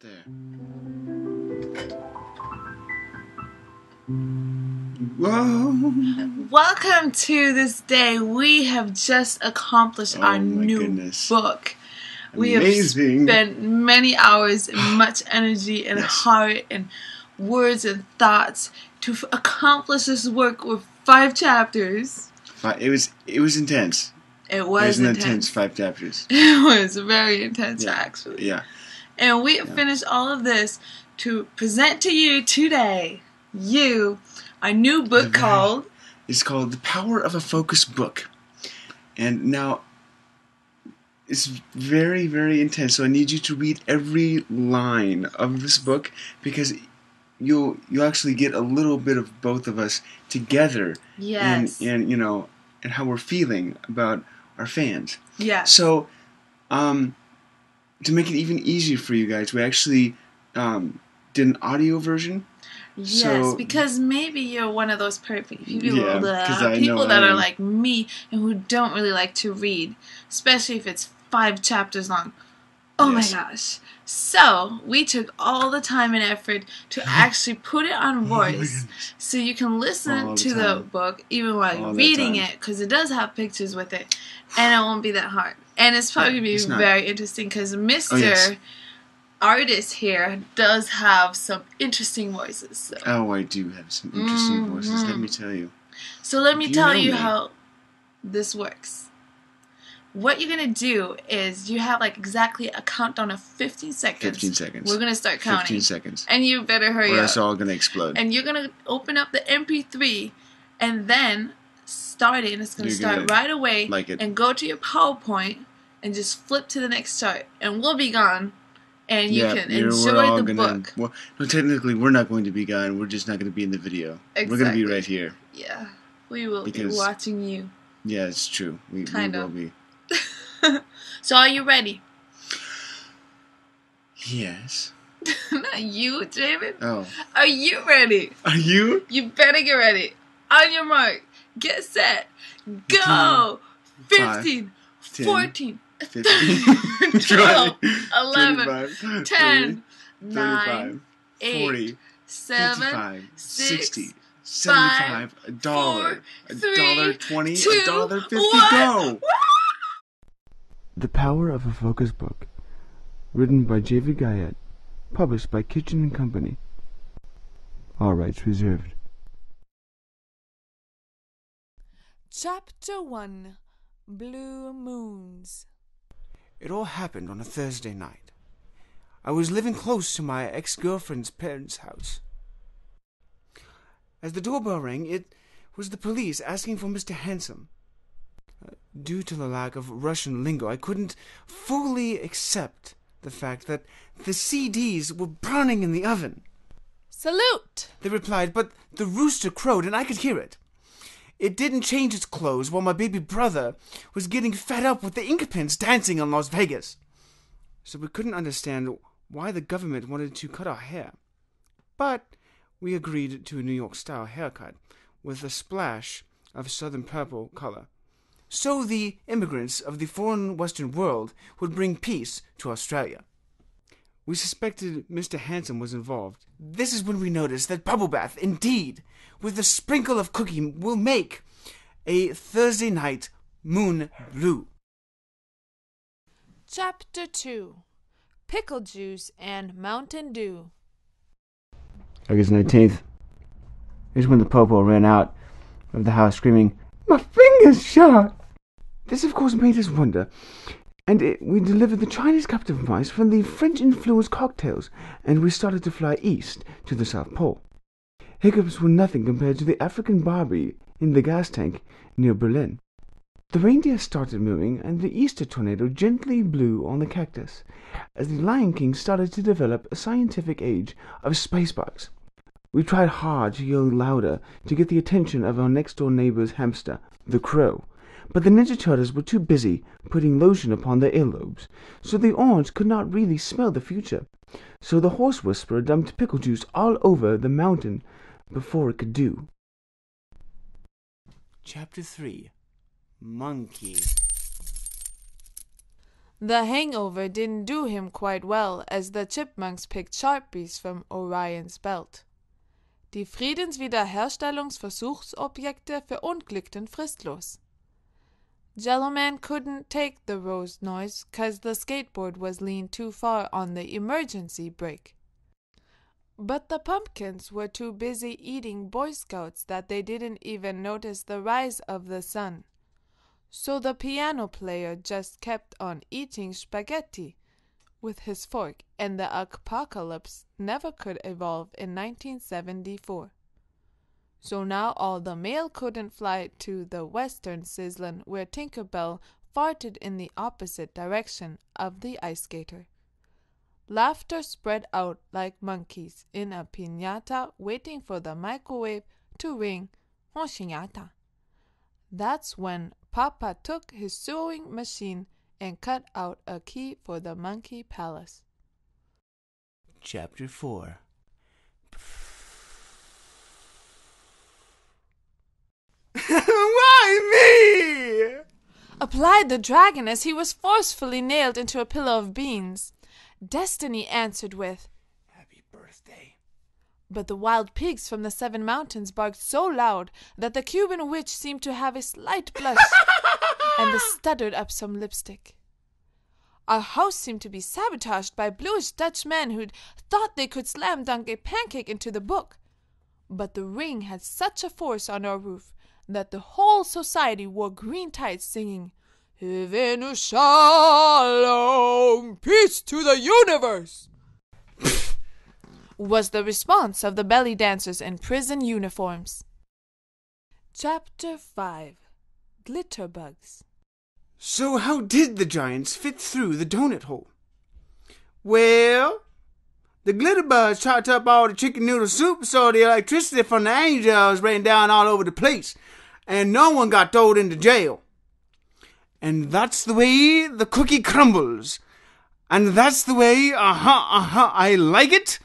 There. Whoa! Welcome to this day. We have just accomplished our new book. We Amazing. have spent many hours and much energy and heart and words and thoughts to accomplish this work with 5 chapters. It was intense. It was an intense 5 chapters. It was very intense, actually. Yeah. And we have finished all of this to present to you today, a new book called... It's called The Power of a Focus Book. And now, it's very, very intense. So I need you to read every line of this book because you'll actually get a little bit of both of us together. Yes. And how we're feeling about our fans. Yeah. So, to make it even easier for you guys, we actually did an audio version. Yes, because maybe you're one of those perfect people, people that are like me and who don't really like to read, especially if it's 5 chapters long. Oh my gosh. So, we took all the time and effort to actually put it on voice so you can listen to the book even while you're reading it, because it does have pictures with it, and it won't be that hard. And it's probably going to be very interesting because Mr. Artist here does have some interesting voices. So. Oh, I do have some interesting voices, let me tell you. So let me tell you how this works. What you're going to do is you have like exactly a countdown of 15 seconds. 15 seconds. We're going to start counting. 15 seconds. And you better hurry up. Or it's all going to explode. And you're going to open up the MP3 and then start it. And it's going to start right away. And go to your PowerPoint and just flip to the next chart. And we'll be gone. And you can enjoy the book. Well, no, technically, we're not going to be gone. We're just not going to be in the video. Exactly. We're going to be right here. Yeah. We will be watching you. Yeah, it's true. We will be. So, are you ready? Yes. Not you, Jayvid. Oh. Are you ready? Are you? You better get ready. On your mark. Get set. Go. 15. 14. 15, 12, 11, 25, 10, 9, 8, 40, 7, 55, 6, 60, 75, $1, $1.20, $1.50, go! The Power of a Focus Book, written by Jayvid Guyette, published by Kitch'N Company. All rights reserved. Chapter 1, Blue Moons. It all happened on a Thursday night. I was living close to my ex-girlfriend's parents' house. As the doorbell rang, it was the police asking for Mr. Handsome. Due to the lack of Russian lingo, I couldn't fully accept the fact that the CDs were burning in the oven. Salute! They replied, but the rooster crowed and I could hear it. It didn't change its clothes while my baby brother was getting fed up with the ink pens dancing in Las Vegas. So we couldn't understand why the government wanted to cut our hair. But we agreed to a New York-style haircut with a splash of southern purple color. So the immigrants of the foreign Western world would bring peace to Australia. We suspected Mr. Handsome was involved. This is when we noticed that bubble bath, indeed, with a sprinkle of cooking, will make a Thursday night moon blue. Chapter 2, Pickle Juice and Mountain Dew. August 19th is when the popo ran out of the house screaming, "My finger's shot!" This, of course, made us wonder, and we delivered the Chinese captive mice from the French-influenced cocktails, and we started to fly east to the South Pole. Hiccups were nothing compared to the African Barbie in the gas tank near Berlin. The reindeer started moving, and the Easter tornado gently blew on the cactus, as the Lion King started to develop a scientific age of spacebugs. We tried hard to yell louder to get the attention of our next-door neighbor's hamster, the crow, but the Ninja Turtles were too busy putting lotion upon their earlobes, so the orange could not really smell the future. So the horse whisperer dumped pickle juice all over the mountain before it could do. Chapter 3, Monkey. The hangover didn't do him quite well, as the chipmunks picked Sharpies from Orions belt. Die Friedenswiederherstellungsversuchsobjekte verunglückten fristlos. Jello-Man couldn't take the rose noise 'cause the skateboard was leaned too far on the emergency brake. But the pumpkins were too busy eating Boy Scouts that they didn't even notice the rise of the sun. So the piano player just kept on eating spaghetti with his fork, and the apocalypse never could evolve in 1974. So now all the mail couldn't fly to the western Sizzlin, where Tinker Bell farted in the opposite direction of the ice skater. Laughter spread out like monkeys in a piñata waiting for the microwave to ring piñata. That's when Papa took his sewing machine and cut out a key for the monkey palace. Chapter 4. Why me? Applied the dragon as he was forcefully nailed into a pillow of beans. Destiny answered with, Happy birthday. But the wild pigs from the 7 mountains barked so loud that the Cuban witch seemed to have a slight blush and stuttered up some lipstick. Our house seemed to be sabotaged by bluish Dutch men who'd thought they could slam dunk a pancake into the book. But the ring had such a force on our roof that the whole society wore green tights singing, Hivenu Shalom, peace to the universe, was the response of the belly dancers in prison uniforms. Chapter 5. Glitterbugs. So how did the giants fit through the donut hole? Well, the glitterbugs chopped up all the chicken noodle soup, so the electricity from the angels ran down all over the place, and no one got thrown into jail. And that's the way the cookie crumbles. And that's the way, I like it.